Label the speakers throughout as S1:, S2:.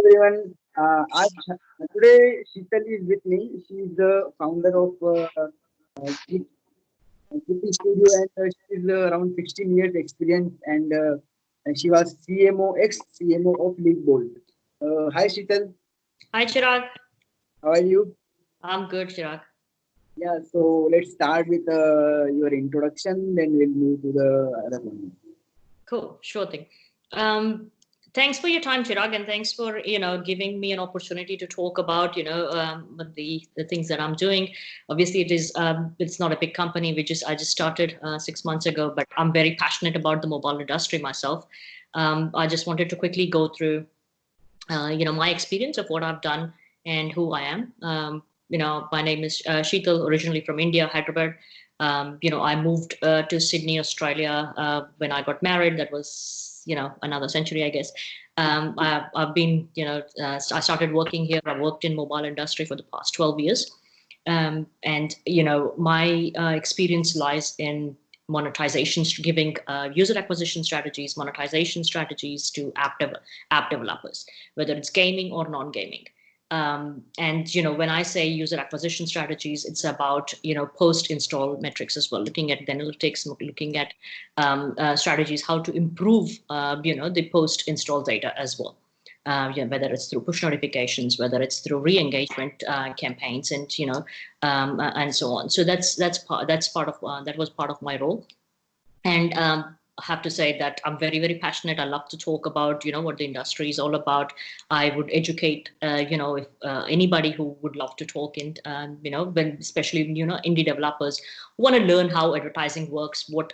S1: everyone. Today, Sheetal is with me. She is the founder of Crikey Studio, and she is around 16 years experience, and she was CMO, ex CMO of Leadbolt. Hi, Sheetal.
S2: Hi, Chirag.
S1: How are you?
S2: I'm good, Chirag.
S1: Yeah, so let's start with your introduction, then we'll move to the other one.
S2: Cool, sure thing. Thanks for your time, Chirag, and thanks for giving me an opportunity to talk about the things that I'm doing. Obviously, it's not a big company. I just started 6 months ago, but I'm very passionate about the mobile industry myself. I just wanted to quickly go through my experience of what I've done and who I am. My name is Sheetal, originally from India, Hyderabad. I moved to Sydney, Australia when I got married. That was, another century, I guess. I've been, I started working here. I worked in mobile industry for the past 12 years. My experience lies in monetization, giving user acquisition strategies, monetization strategies to app developers, whether it's gaming or non-gaming. When I say user acquisition strategies, it's about post-install metrics as well, looking at the analytics, looking at strategies how to improve the post-install data as well. Whether it's through push notifications, whether it's through re-engagement campaigns, and so on. So that was part of my role. And I have to say that I'm very, very passionate. I love to talk about, what the industry is all about. I would educate, if anybody who would love to talk in, especially, indie developers who want to learn how advertising works, what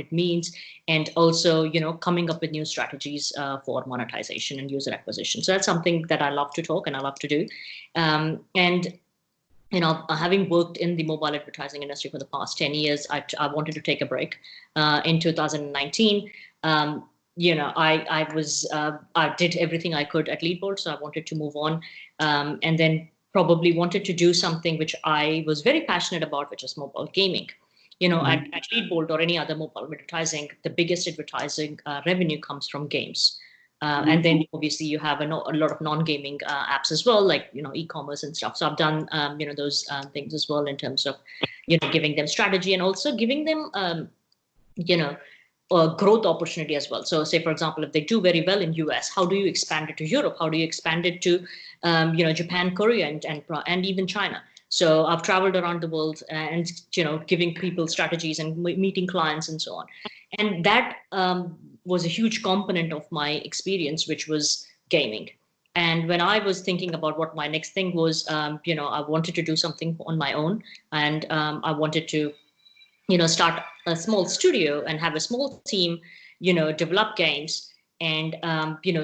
S2: it means, and also, coming up with new strategies for monetization and user acquisition. So that's something that I love to talk and I love to do. Having worked in the mobile advertising industry for the past 10 years, I wanted to take a break. In 2019, I did everything I could at Leadbolt, so I wanted to move on, and then probably wanted to do something which I was very passionate about, which is mobile gaming. At Leadbolt or any other mobile advertising, the biggest advertising revenue comes from games. And then obviously you have a lot of non-gaming apps as well, like e-commerce and stuff. So I've done those things as well in terms of giving them strategy and also giving them a growth opportunity as well. So say for example, if they do very well in US, how do you expand it to Europe? How do you expand it to Japan, Korea, and even China? So I've traveled around the world and giving people strategies and meeting clients and so on. And that was a huge component of my experience, which was gaming. And when I was thinking about what my next thing was, I wanted to do something on my own, and I wanted to, start a small studio and have a small team, develop games, and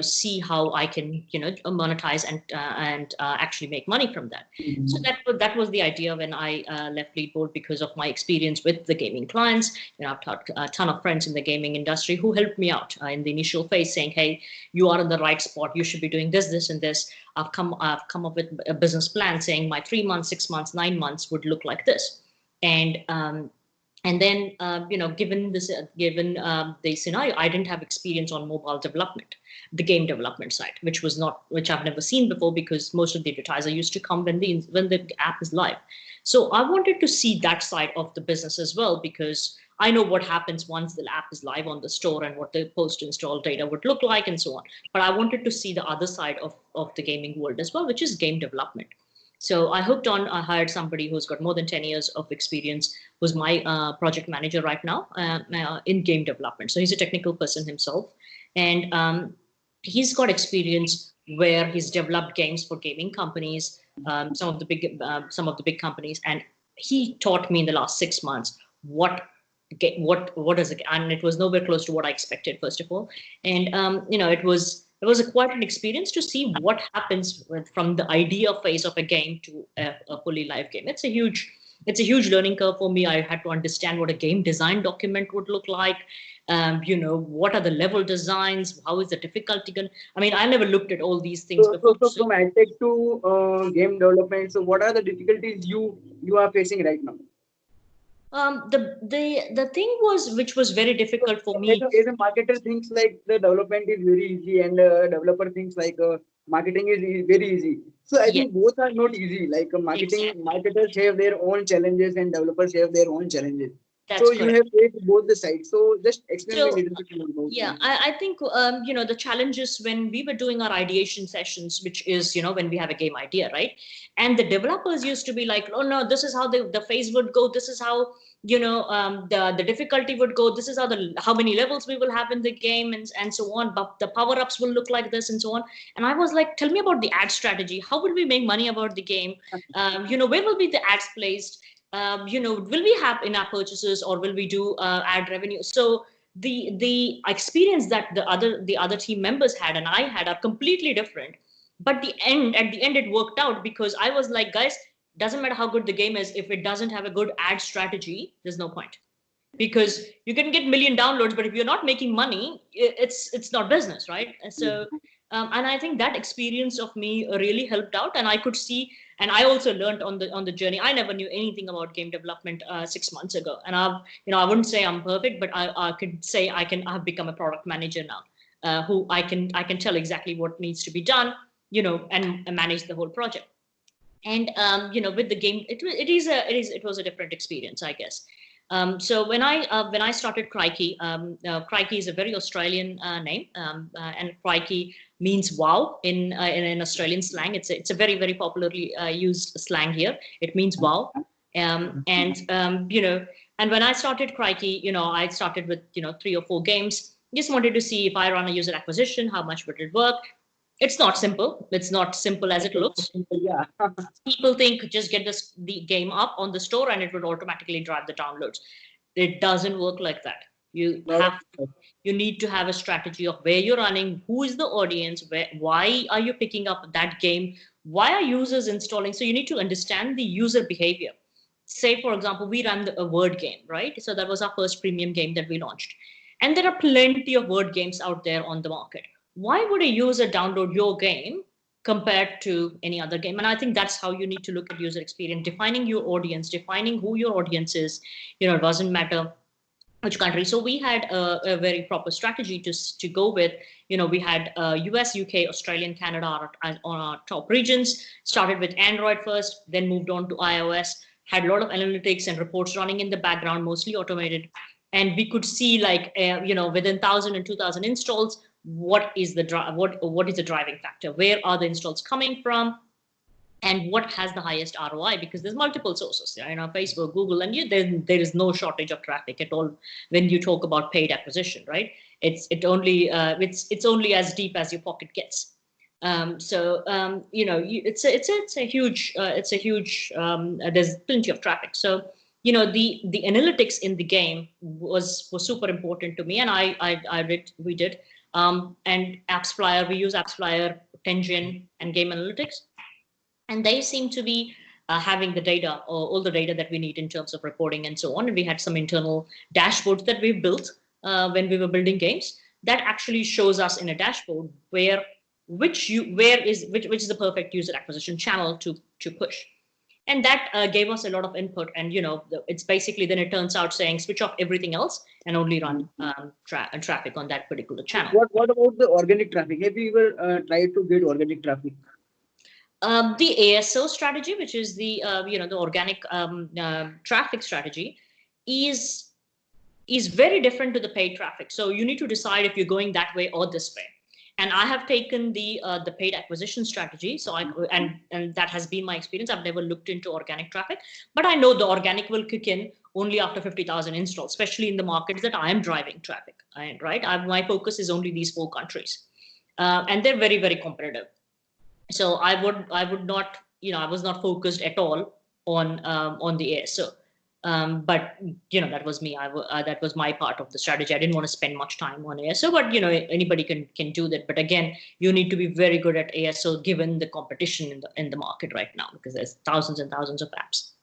S2: see how I can monetize and actually make money from that. So that was the idea when I left Leadbolt, because of my experience with the gaming clients. I've taught a ton of friends in the gaming industry who helped me out in the initial phase, saying, hey, you are in the right spot, you should be doing this and this. I've come up with a business plan saying my 3 months, 6 months, 9 months would look like this. And then, given the scenario, I didn't have experience on mobile development, the game development side, which I've never seen before, because most of the advertiser used to come when the app is live. So I wanted to see that side of the business as well, because I know what happens once the app is live on the store and what the post-install data would look like and so on. But I wanted to see the other side of the gaming world as well, which is game development. So I hired somebody who's got more than 10 years of experience, who's my project manager right now in game development. So he's a technical person himself. And he's got experience where he's developed games for gaming companies, some of the big companies. And he taught me in the last 6 months what is it, and it was nowhere close to what I expected, first of all. And it was quite an experience to see what happens from the idea phase of a game to a fully live game. It's a huge learning curve for me. I had to understand what a game design document would look like. What are the level designs? How is the difficulty going? I mean, I never looked at all these things before.
S1: So from adtech to game development, so what are the difficulties you are facing right now?
S2: The thing was, which was very
S1: So,
S2: difficult for me.
S1: as a marketer thinks like the development is very easy, and developer thinks like marketing is very easy. So I
S2: Yeah,
S1: think both are not easy. Like
S2: exactly.
S1: marketers have their own challenges and developers have their own challenges.
S2: That's
S1: So you
S2: correct.
S1: have faced both the sides. So just explain me a
S2: So
S1: little bit more about
S2: yeah, I think the challenges when we were doing our ideation sessions, which is when we have a game idea, right? And the developers used to be like, oh no, this is how the phase would go. This is how the difficulty would go. This is how many levels we will have in the game, and so on. But the power ups will look like this and so on. And I was like, tell me about the ad strategy. How would we make money about the game? Where will be the ads placed? Will we have in-app purchases, or will we do ad revenue? So the experience that the other team members had and I had are completely different. But at the end it worked out, because I was like, guys, doesn't matter how good the game is, if it doesn't have a good ad strategy, there's no point. Because you can get million downloads, but if you're not making money, it's not business, right? So and I think that experience of me really helped out, and I could see, and I also learned on the journey. I never knew anything about game development 6 months ago, and I wouldn't say I'm perfect, but I could say I have become a product manager now, who I can tell exactly what needs to be done, and manage the whole project. And with the game, it was a different experience, I guess. So when I started Crikey, Crikey is a very Australian name, and Crikey means wow in Australian slang. It's a very, very popularly used slang here. It means wow. And when I started Crikey, I started with 3 or 4 games. Just wanted to see, if I run a user acquisition, how much would it work. It's not simple. It's not simple as it looks.
S1: it. Yeah.
S2: People think just get the game up on the store and it would automatically drive the downloads. It doesn't work like that. You
S1: Lot of
S2: have you need to have a strategy of where you're running, who is the audience, why are you picking up that game, why are users installing. So you need to understand the user behavior. Say for example, we ran a word game, right? So that was our first premium game that we launched, and there are plenty of word games out there on the market. Why would a user download your game compared to any other game? And I think that's how you need to look at user experience, defining your audience, defining who your audience is. It doesn't matter which country. So we had a very proper strategy to go with. We had US, UK, Australian, Canada on our top regions. Started with Android first, then moved on to iOS. Had a lot of analytics and reports running in the background, mostly automated. And we could see, like, within 1,000 and 2,000 installs, what is the what is the driving factor? Where are the installs coming from? And what has the highest ROI? Because there's multiple sources, Facebook, Google, and there is no shortage of traffic at all when you talk about paid acquisition, right? It's only as deep as your pocket gets. It's a huge there's plenty of traffic. So the analytics in the game was super important to me, and we did. And AppsFlyer, we use AppsFlyer, Tengen, and Game Analytics, and they seem to be having the data, or all the data that we need in terms of reporting and so on. And we had some internal dashboards that we built when we were building games, that actually shows us in a dashboard which is the perfect user acquisition channel to push. And that gave us a lot of input. And it's basically, then it turns out saying switch off everything else and only run traffic on that particular channel.
S1: What about the organic traffic? Have you ever tried to get organic traffic?
S2: The ASO strategy, which is the organic traffic strategy, is very different to the paid traffic. So you need to decide if you're going that way or this way. And I have taken the paid acquisition strategy. So and that has been my experience. I've never looked into organic traffic, but I know the organic will kick in only after 50,000 installs, especially in the markets that I am driving traffic. Right? My focus is only these 4 countries, and they're very, very competitive. So I would not, I was not focused at all on the ASO. But that was me. That was my part of the strategy. I didn't want to spend much time on ASO, but anybody can do that. But again, you need to be very good at ASO given the competition in the market right now, because there's thousands and thousands of apps.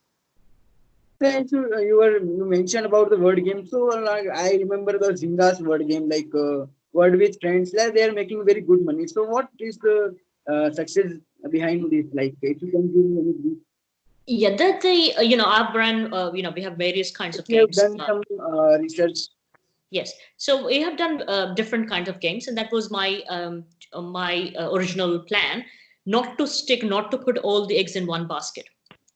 S1: So you mentioned about the word game. So I remember the Zynga's word game, like word with friends. Like, they are making very good money. So what is the success behind this? Like, if you can give me any brief.
S2: Yeah, that the I've run we have various kinds
S1: If
S2: of
S1: you have
S2: games.
S1: done some research.
S2: Yes, so we have done different kinds of games, and that was my original plan, not to put all the eggs in one basket,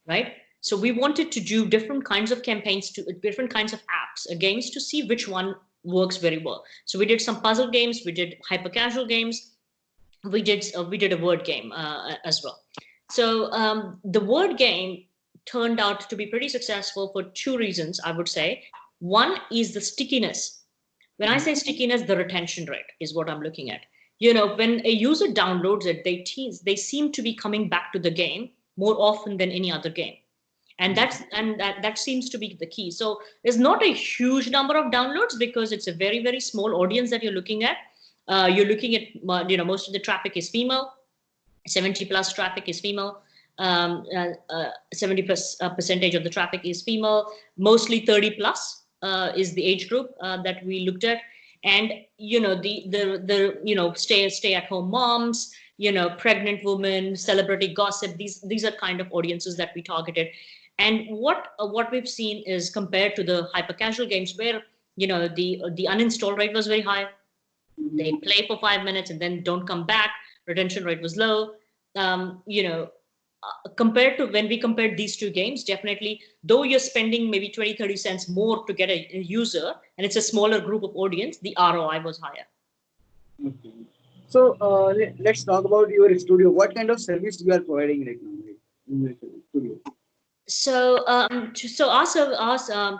S2: right? So we wanted to do different kinds of campaigns to different kinds of apps, games to see which one works very well. So we did some puzzle games, we did hyper casual games, we did a word game as well. So the word game turned out to be pretty successful for two reasons, I would say. One is the stickiness. When I say stickiness, the retention rate is what I'm looking at. When a user downloads it, they seem to be coming back to the game more often than any other game, and that seems to be the key. So there's not a huge number of downloads because it's a very very small audience that you're looking at. You're looking at most of the traffic is female, 70 plus traffic is female. 70 plus percentage of the traffic is female, mostly 30 plus is the age group that we looked at. And the stay at home moms, pregnant women, celebrity gossip, these are kind of audiences that we targeted. And what we've seen is, compared to the hyper casual games where the uninstall rate was very high, they play for 5 minutes and then don't come back, retention rate was low. Compared to when we compared these two games, definitely, though you're spending maybe 20-30 cents more to get a user and it's a smaller group of audience, the ROI was higher.
S1: Okay. So let's talk about your studio. What kind of service you are providing right now, like, in your studio?
S2: So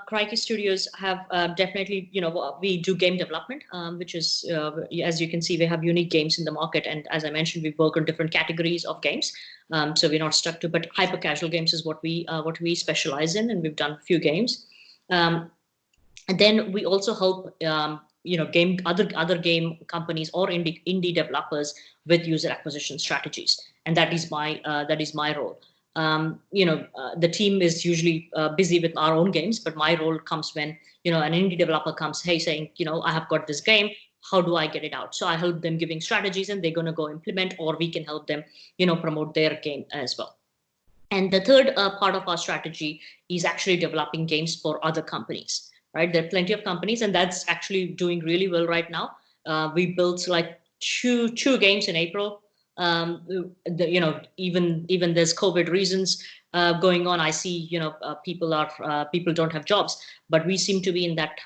S2: Crikey Studios have definitely, we do game development, which is, as you can see, we have unique games in the market. And as I mentioned, we work on different categories of games. So we're not stuck to, but hyper casual games is what we specialize in, and we've done a few games. And then we also help, game other game companies or indie developers with user acquisition strategies, and that is my role. The team is usually busy with our own games, but my role comes when an indie developer comes, hey, saying, I have got this game. How do I get it out? So I help them giving strategies, and they're going to go implement, or we can help them, promote their game as well. And the third part of our strategy is actually developing games for other companies, right? There are plenty of companies, and that's actually doing really well right now. We built like two games in April. Even there's COVID reasons going on. I see, people don't have jobs, but we seem to be in that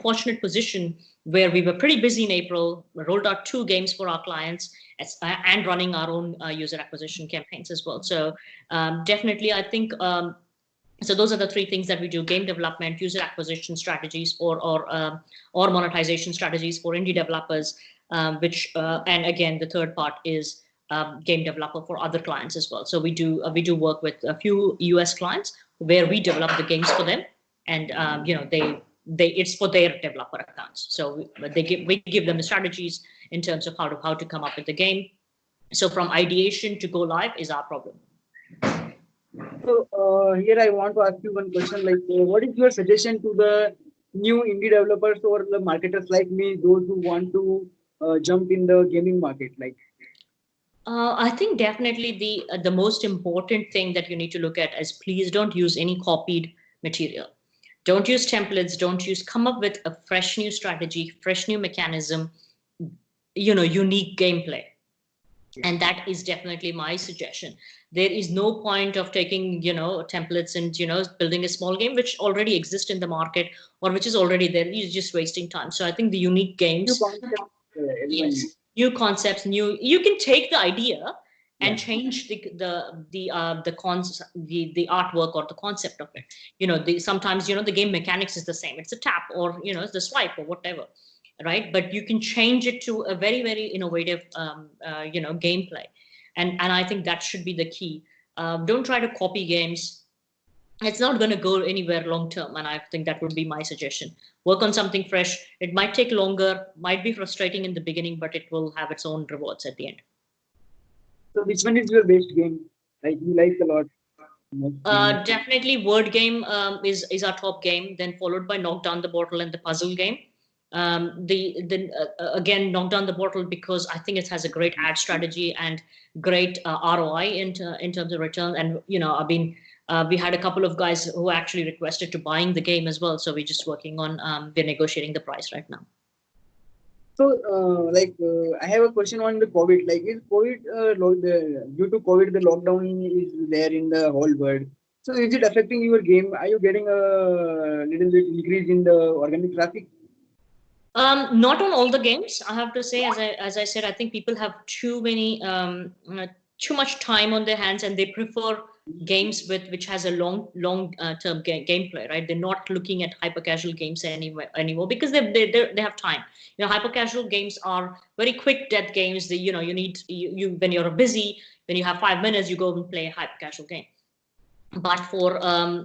S2: fortunate position where we were pretty busy in April, rolled out two games for our clients, and running our own user acquisition campaigns as well. So definitely, I think. So those are the three things that we do: game development, user acquisition strategies, or monetization strategies for indie developers. And again, the third part is game developer for other clients as well. So we do work with a few US clients where we develop the games for them, and they it's for their developer accounts. So we give them the strategies in terms of how to come up with the game. So from ideation to go live is our problem.
S1: So here I want to ask you one question. Like, what is your suggestion to the new indie developers or the marketers like me, those who want to jump in the gaming market? Like,
S2: I think definitely the most important thing that you need to look at is, please don't use any copied material. Don't use templates. Don't use. Come up with a fresh new strategy, fresh new mechanism, unique gameplay. And that is definitely my suggestion. There is no point of taking templates and building a small game which already exists in the market, or which is already there. You're just wasting time. So I think the unique
S1: new
S2: games.
S1: concept, everyone needs.
S2: Yes, new concepts, you can take the idea
S1: Yeah.
S2: and change the artwork or the concept of it. Sometimes the game mechanics is the same. It's a tap, or it's the swipe or whatever, right? But you can change it to a very very innovative gameplay, and I think that should be the key. Don't try to copy games. It's not going to go anywhere long term, and I think that would be my suggestion. Work on something fresh. It might take longer, might be frustrating in the beginning, but it will have its own rewards at the end.
S1: So which one is your best game? Like you like a lot? Most game.
S2: Definitely word game is our top game, then followed by knock down the bottle and the puzzle game. Again, knock down the bottle because I think it has a great ad strategy and great ROI in terms of return. And I've been We had a couple of guys who actually requested to buying the game as well. So we're just working on, we're negotiating the price right now.
S1: So, I have a question on the COVID. Like, is COVID due to COVID, the lockdown is there in the whole world. So, is it affecting your game? Are you getting a little bit increase in the organic traffic?
S2: Not on all the games, I have to say. As I said, I think people have too much time on their hands, and they prefer games which has a long term gameplay, right? They're not looking at hyper casual games anymore because they have time. Hyper casual games are very quick death games. You need you when you're busy, when you have 5 minutes, you go and play a hyper casual game. But for I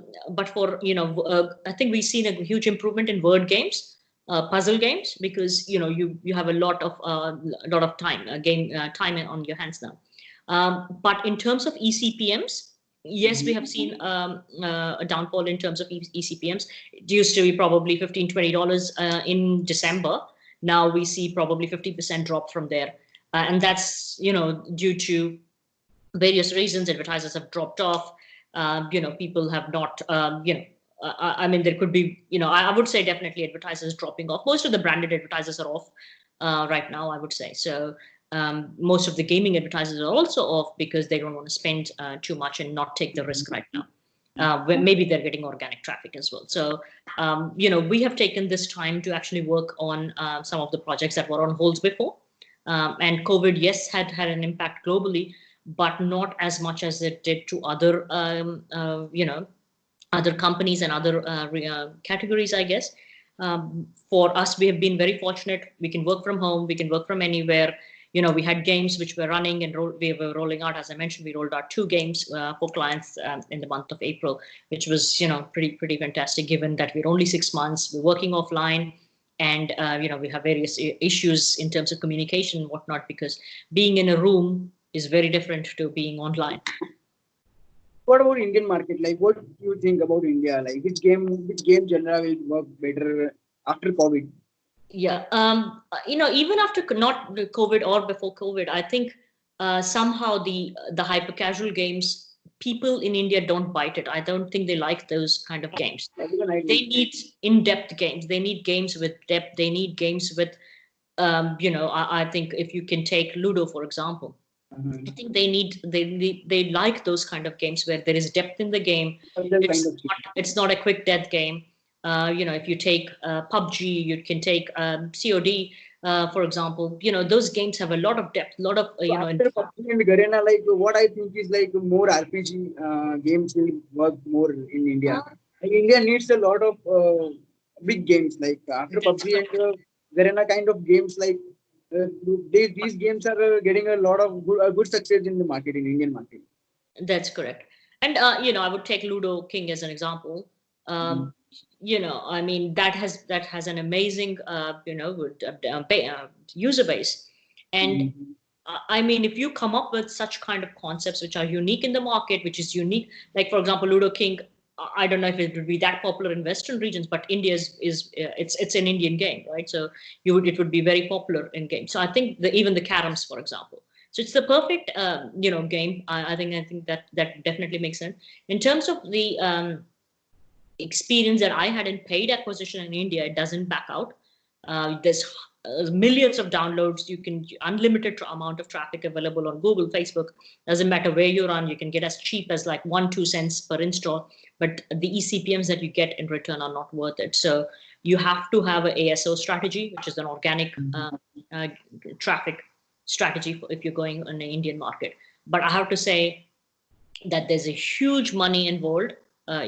S2: think we've seen a huge improvement in word games, puzzle games, because you have a lot of time time on your hands now. But in terms of ECPMs, yes, we have seen a downfall in terms of ECPMs. It used to be probably $15-20 in December. Now we see probably 50% drop from there, and that's due to various reasons. Advertisers have dropped off. People have not. I mean, there could be. I would say definitely advertisers dropping off. Most of the branded advertisers are off right now, I would say. So most of the gaming advertisers are also off because they don't want to spend too much and not take the risk right now. When maybe they're getting organic traffic as well. So we have taken this time to actually work on some of the projects that were on hold before. And COVID, yes, had an impact globally, but not as much as it did to other other companies and other categories, I guess. For us, we have been very fortunate. We can work from home. We can work from anywhere. We had games which were running and we were rolling out. As I mentioned, we rolled out 2 games for clients in the month of April, which was, pretty fantastic, given that we're only 6 months, we're working offline, and, we have various issues in terms of communication and whatnot, because being in a room is very different to being online.
S1: What about Indian market? Like, what do you think about India? Like, which game genre will work better after COVID?
S2: Yeah, even after not the COVID or before COVID, I think somehow the hyper casual games, people in India don't bite it. I don't think they like those kind of games. They need in-depth games. They need games with depth. They need games with, I think if you can take Ludo, for example. I think they like those kind of games where there is depth in the game. It's not a quick death game. If you take PUBG, you can take COD, for example. Those games have a lot of depth, a lot of
S1: After PUBG and Garena, like what I think is like more RPG games will work more in India. Like, India needs a lot of big games. Like after PUBG and Garena kind of games, like these games are getting a lot of good success in the market, in Indian market.
S2: That's correct. And I would take Ludo King as an example. I mean, that has an amazing user base, and I mean, if you come up with such kind of concepts which are unique in the market, which is unique, like for example, Ludo King. I don't know if it would be that popular in Western regions, but India it's an Indian game, right? So it would be very popular in games. So I think even the caroms, for example. So it's the perfect game. I think that definitely makes sense. In terms of the experience that I had in paid acquisition in India, it doesn't back out. There's millions of downloads. You can unlimited amount of traffic available on Google, Facebook. Doesn't matter where you run. You can get as cheap as like 1-2 cents per install, but the ECPMs that you get in return are not worth it. So you have to have an ASO strategy, which is an organic traffic strategy if you're going on the Indian market. But I have to say that there's a huge money involved,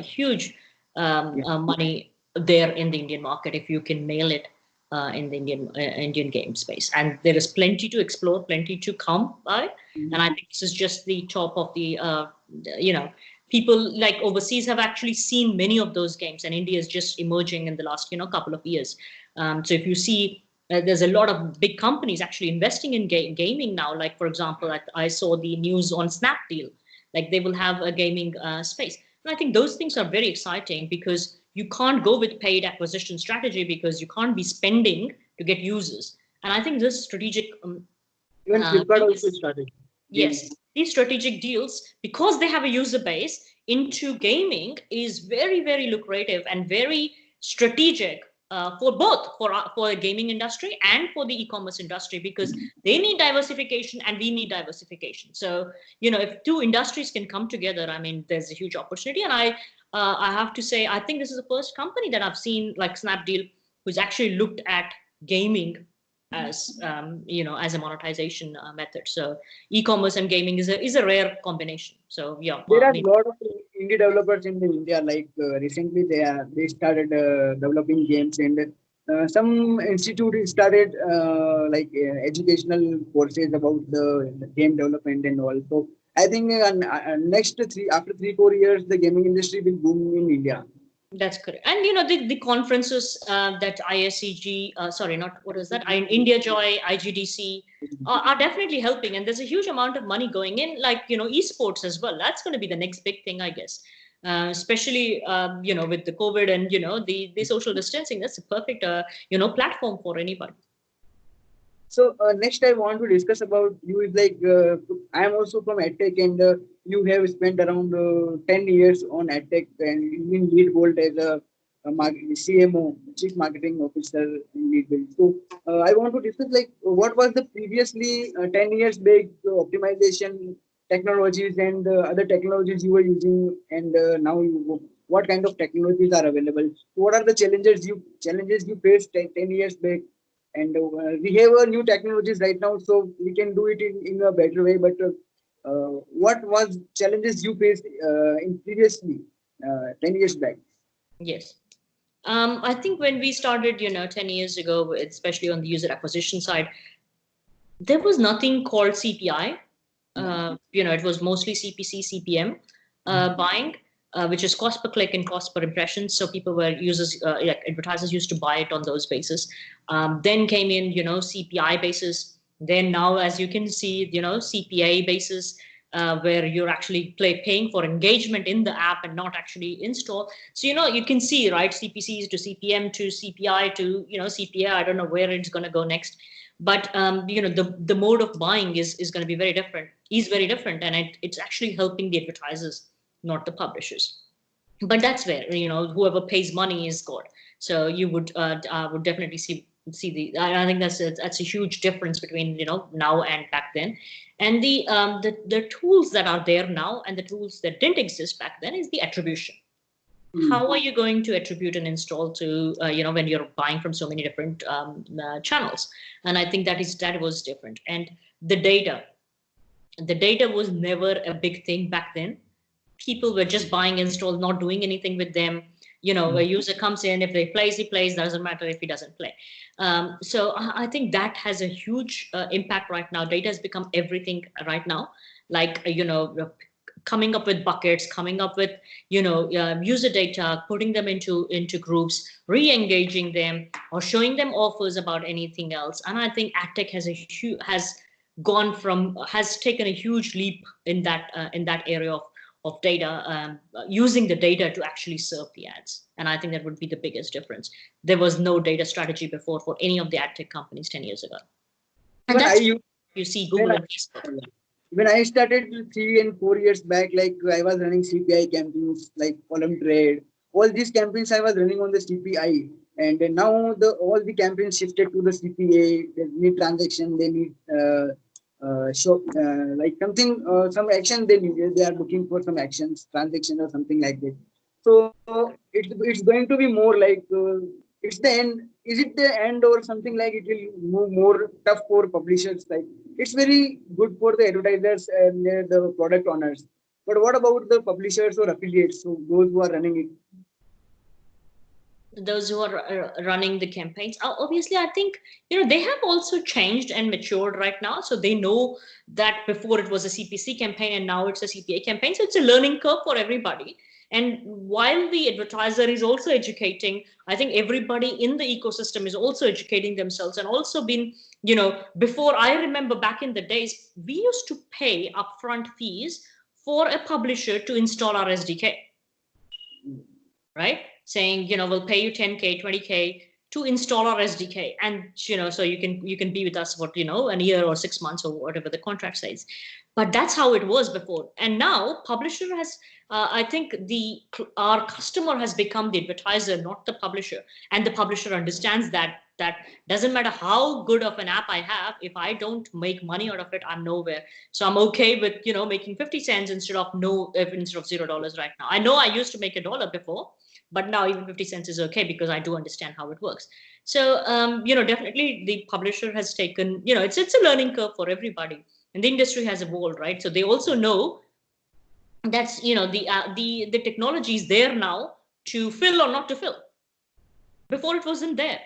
S2: huge money there in the Indian market if you can nail it in the Indian game space. And there is plenty to explore, plenty to come by. And I think this is just the top of the, people like overseas have actually seen many of those games, and India is just emerging in the last, couple of years. So if you see, there's a lot of big companies actually investing in gaming now. Like, for example, I saw the news on Snapdeal, like they will have a gaming space. And I think those things are very exciting because you can't go with paid acquisition strategy because you can't be spending to get users. And I think this strategic
S1: even Flipkart also started.
S2: Yes, these strategic deals, because they have a user base into gaming, is very, very lucrative and very strategic for both for the gaming industry and for the e-commerce industry, because they need diversification and we need diversification. So, if two industries can come together, I mean, there's a huge opportunity. And I have to say, I think this is the first company that I've seen like Snapdeal who's actually looked at gaming as as a monetization method. So e-commerce and gaming is a rare combination. So yeah,
S1: There are a lot of indie developers in India. Like recently, they started developing games, and some institute started educational courses about the game development and all. So I think next after 3 4 years, the gaming industry will boom in India.
S2: That's correct. And the conferences that ISCG, sorry, not what is that? India Joy, IGDC are definitely helping. And there's a huge amount of money going in, like, esports as well. That's going to be the next big thing, I guess. Especially, with the COVID and, the social distancing, that's a perfect, platform for anybody.
S1: So next, I want to discuss about you. Is like I am also from adtech, and you have spent around 10 years on adtech, and in Leadbolt as CMO, Chief Marketing Officer in Leadbolt. So I want to discuss like what was the previously 10 years back optimization technologies and other technologies you were using, and now what kind of technologies are available? What are the challenges you faced 10 years back? And we have new technologies right now, so we can do it in a better way. But what was challenges you faced in previously 10 years back?
S2: Yes. I think when we started, 10 years ago, especially on the user acquisition side, there was nothing called CPI. It was mostly CPC, CPM buying, which is cost per click and cost per impression. So people advertisers used to buy it on those basis. Then came in, CPI basis. Then now, as you can see, CPA basis, where you're actually paying for engagement in the app and not actually install. So, you can see, right, CPCs to CPM to CPI to, CPA. I don't know where it's going to go next. But the mode of buying is going to be very different, and it's actually helping the advertisers, not the publishers. But that's where whoever pays money is God. So you would definitely see the. I think that's a huge difference between now and back then, and the tools that are there now and the tools that didn't exist back then is the attribution. How are you going to attribute an install to when you're buying from so many different channels? And I think that was different. And the data was never a big thing back then. People were just buying installs, not doing anything with them. A user comes in, if they plays, he plays, doesn't matter if he doesn't play. So I think that has a huge impact right now. Data has become everything right now, like coming up with buckets, coming up with user data, putting them into groups, re-engaging them, or showing them offers about anything else. And I think adtech has taken a huge leap in that area of data, using the data to actually serve the ads. And I think that would be the biggest difference. There was no data strategy before for any of the adtech companies 10 years ago. And that's you see Google and Facebook.
S1: When I started 3 and 4 years back, like I was running CPI campaigns like column trade. All these campaigns I was running on the CPI, and now all the campaigns shifted to the CPA. They need transaction, they need like something, some action they need. They are looking for some actions, transaction or something like that. So it's going to be more like it's the end. Is it the end or something like it will move more tough for publishers? Like it's very good for the advertisers and the product owners. But what about the publishers or affiliates? So those who are running it?
S2: Those who are running the campaigns, obviously I think they have also changed and matured right now, so they know that before it was a CPC campaign and now it's a CPA campaign. So it's a learning curve for everybody, and while the advertiser is also educating, I think everybody in the ecosystem is also educating themselves. And also been before, I remember back in the days, we used to pay upfront fees for a publisher to install our SDK, right? Saying, we'll pay you 10K, 20K to install our SDK, and so you can be with us for a year or 6 months or whatever the contract says. But that's how it was before. And now publisher has, I think our customer has become the advertiser, not the publisher. And the publisher understands that doesn't matter how good of an app I have, if I don't make money out of it, I'm nowhere. So I'm okay with making 50 cents instead of $0 right now. I know I used to make $1 before, but now even 50 cents is okay because I do understand how it works. So definitely the publisher has taken, it's a learning curve for everybody, and the industry has evolved, right? So they also know that's the technology is there now to fill or not to fill. Before it wasn't there,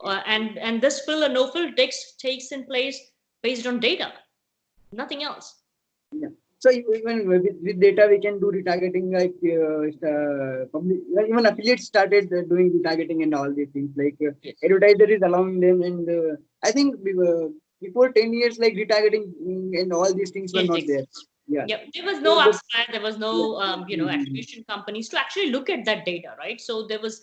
S2: and this fill or no fill takes in place based on data, nothing else.
S1: Yeah. So even with data, we can do retargeting, like even affiliates started doing retargeting and all these things. Like
S2: Yes.
S1: advertiser is allowing them, and I think before 10 years, like retargeting and all these things were
S2: Didn't
S1: not there.
S2: exist.
S1: Yeah.
S2: Yep, there was no
S1: So the,
S2: upside, there was
S1: yeah.
S2: no
S1: Mhm.
S2: attribution companies to actually look at that data, right? So there was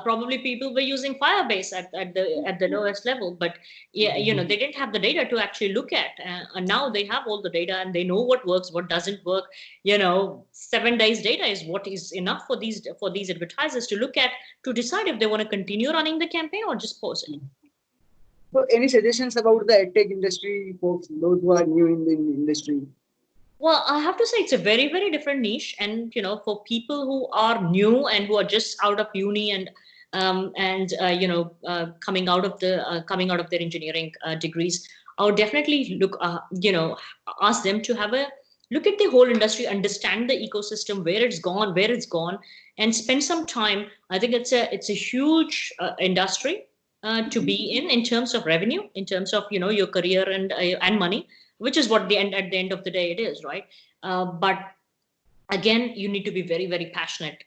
S2: probably people were using Firebase at the lowest level, but yeah, they didn't have the data to actually look at, and now they have all the data and they know what works, what doesn't work. 7 days data is what is enough for these advertisers to look at to decide if they want to continue running the campaign or just pause it.
S1: So any suggestions about the edtech industry, folks, those who are new in the industry?
S2: Well, I have to say it's a very, very different niche, and for people who are new and who are just out of uni and coming out of their engineering degrees, I would definitely ask them to have a look at the whole industry, understand the ecosystem, where it's gone, and spend some time. I think it's a huge industry to be in terms of revenue, in terms of your career and money, which is what at the end of the day it is, right? But again, you need to be very, very passionate.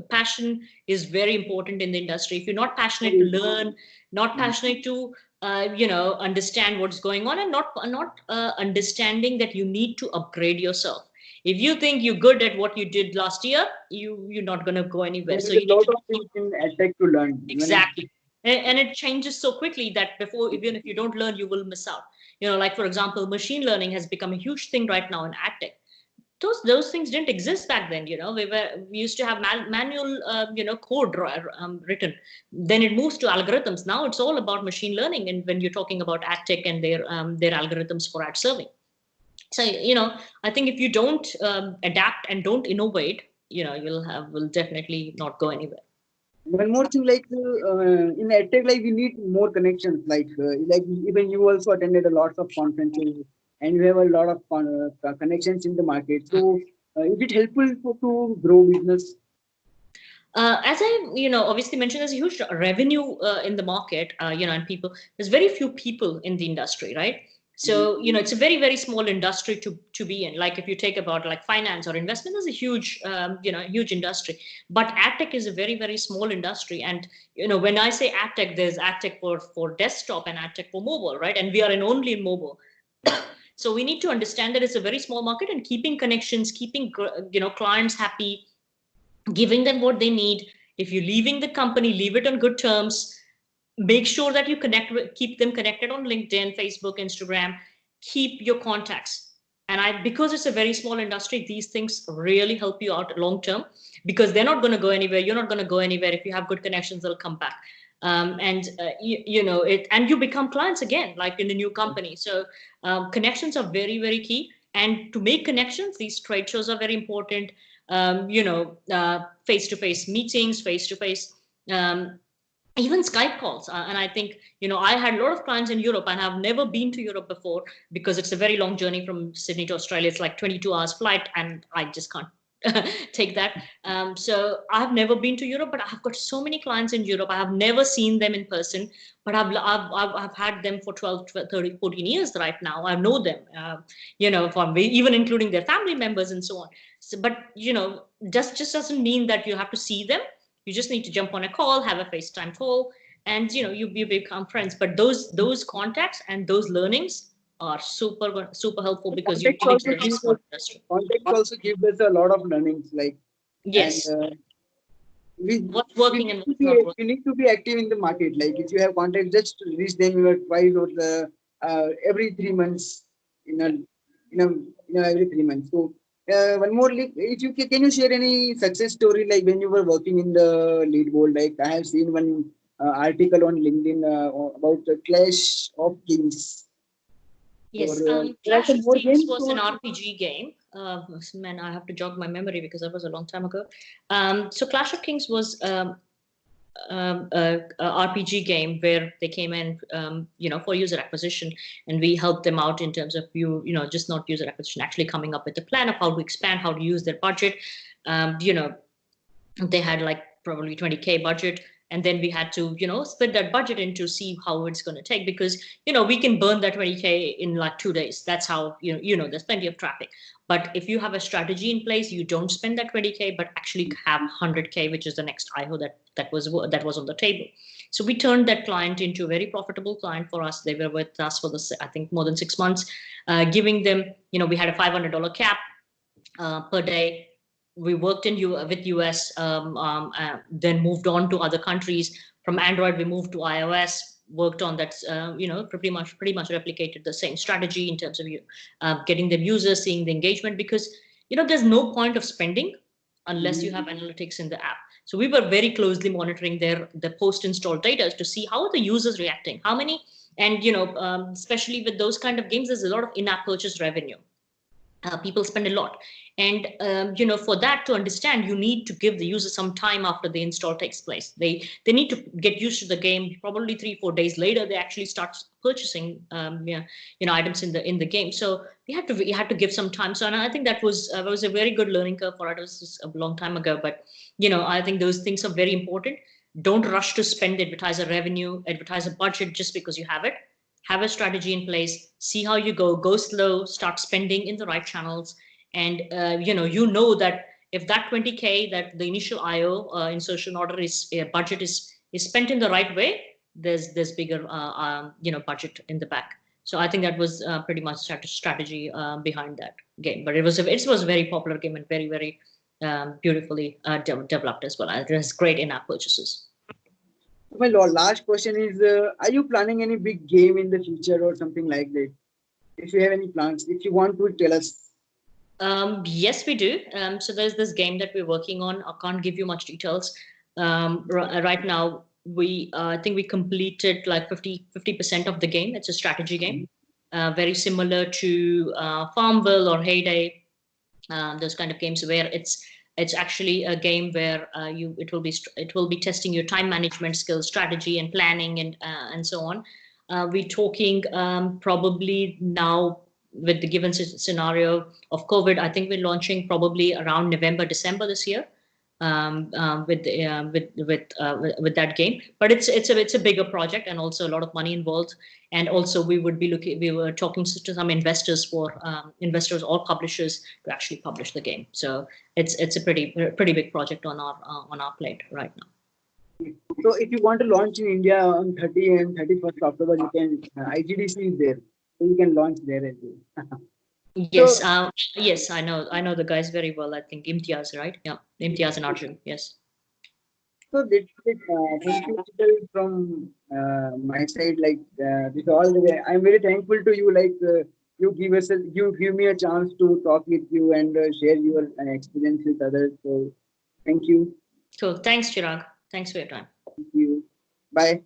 S2: Passion is very important in the industry. If you're not passionate to learn, not passionate to understand what's going on, and not understanding that you need to upgrade yourself. If you think you're good at what you did last year, you're not going to go anywhere.
S1: There
S2: So
S1: is
S2: you
S1: a
S2: need
S1: lot
S2: to
S1: of things in edtech to learn.
S2: exactly. And it changes so quickly that before, even if you don't learn, you will miss out. Like for example, machine learning has become a huge thing right now in adtech. Those things didn't exist back then. We used to have manual code written. Then it moves to algorithms. Now it's all about machine learning, and when you're talking about adtech and their algorithms for ad serving. So I think if you don't adapt and don't innovate, will definitely not go anywhere.
S1: One more thing, like in edtech, like we need more connections. Like even you also attended a lot of conferences, and you have a lot of connections in the market. So is it helpful to grow business?
S2: As I, obviously mentioned, there's a huge revenue in the market, and there's very few people in the industry, right? So, it's a very, very small industry to be in. Like if you take about like finance or investment, there's a huge, huge industry. But adtech is a very, very small industry. And, when I say adtech, there's adtech for desktop and adtech for mobile, right? And we are in only in mobile. So we need to understand that it's a very small market, and keeping connections, keeping, clients happy, giving them what they need. If you're leaving the company, leave it on good terms. Make sure that you keep them connected on LinkedIn, Facebook, Instagram. Keep your contacts. And because it's a very small industry, these things really help you out long term, because they're not going to go anywhere. You're not going to go anywhere. If you have good connections, they'll come back. And and you become clients again, like in a new company. So connections are very, very key. And to make connections, these trade shows are very important. Face-to-face meetings, face-to-face, even Skype calls. And I think, I had a lot of clients in Europe, and I've never been to Europe before because it's a very long journey from Sydney to Australia. It's like 22 hours flight, and I just can't take that. So I've never been to Europe, but I've got so many clients in Europe. I have never seen them in person, but I've had them for 12, 30, 14 years right now. I know them, from even including their family members and so on. So, but, just doesn't mean that you have to see them. You just need to jump on a call, have a FaceTime call, and you become friends. But those contacts and those learnings are super, super helpful because you're
S1: Context
S2: dealing
S1: also
S2: with a very
S1: gives
S2: small
S1: us
S2: industry.
S1: context also gives us a lot of learnings. Like and
S2: Yes.
S1: we
S2: what's working and what's not working.
S1: we need to be active in the market. Like if you have contacts, just reach them twice or every 3 months in a every 3 months. So one more, like, if you can you share any success story like when you were working in the lead board? Like I have seen one article on LinkedIn about the Clash of Kings. Or
S2: Yes,
S1: there are
S2: Clash
S1: some
S2: of
S1: more
S2: Kings
S1: games.
S2: was an
S1: Or
S2: RPG game. Man, I have to jog my memory because that was a long time ago. So Clash of Kings was a RPG game where they came in, for user acquisition, and we helped them out in terms of just not user acquisition, actually coming up with a plan of how to expand, how to use their budget. Um, you know, they had like probably 20K budget, and then we had to split that budget into see how it's going to take, because we can burn that 20K in like 2 days. That's how there's plenty of traffic. But if you have a strategy in place, you don't spend that 20K but actually have 100K, which is the next IO that was on the table. So we turned that client into a very profitable client for us. They were with us for I think more than 6 months, giving them, we had a $500 cap per day. We worked with US, then moved on to other countries. From Android, we moved to iOS. Worked on that, pretty much replicated the same strategy in terms of getting them users, seeing the engagement, because there's no point of spending unless you have analytics in the app. So we were very closely monitoring the post-install data to see how are the users reacting, how many, and especially with those kind of games, there's a lot of in-app purchase revenue. People spend a lot, and for that to understand, you need to give the user some time after the install takes place. They need to get used to the game. Probably 3-4 days later they actually start purchasing items in the game. So we had to give some time. So, and I think that was a very good learning curve for us. It was a long time ago, but I think those things are very important. Don't rush to spend advertiser revenue, advertiser budget just because you have a strategy in place, see how you go slow, start spending in the right channels. And that if that 20K, that the initial IO insertion order is budget is spent in the right way, there's bigger budget in the back. So I think that was pretty much strategy behind that game. But it was a very popular game and very, very beautifully developed as well. It has great in-app purchases.
S1: my last question is: are you planning any big game in the future or something like that? If you have any plans, if you want to tell us.
S2: Yes, we do. So there's this game that we're working on. I can't give you much details. Right now, I think we completed like 50% of the game. It's a strategy game, very similar to Farmville or Heyday, those kind of games where it's actually a game where it will be testing your time management skills, strategy, and planning, and so on. We're talking probably now with the given scenario of COVID. I think we're launching probably around November, December this year, with that game. But it's a bigger project and also a lot of money involved. And also we were talking to some investors or publishers to actually publish the game. So it's a pretty big project on our plate right now.
S1: So if you want to launch in India on 30 and 31st October, you can IGDC is there, so you can launch there as well.
S2: Yes, yes, I know the guys very well. I think Imtiaz, right? Yeah, Imtiaz and Arjun. Yes.
S1: So that's it. Thank you, Sheetal, from my side. Like this all the way. I'm very thankful to you. Like you give me a chance to talk with you and share your experience with others. So thank you.
S2: Cool. Thanks, Chirag. Thanks for your time.
S1: Thank you. Bye.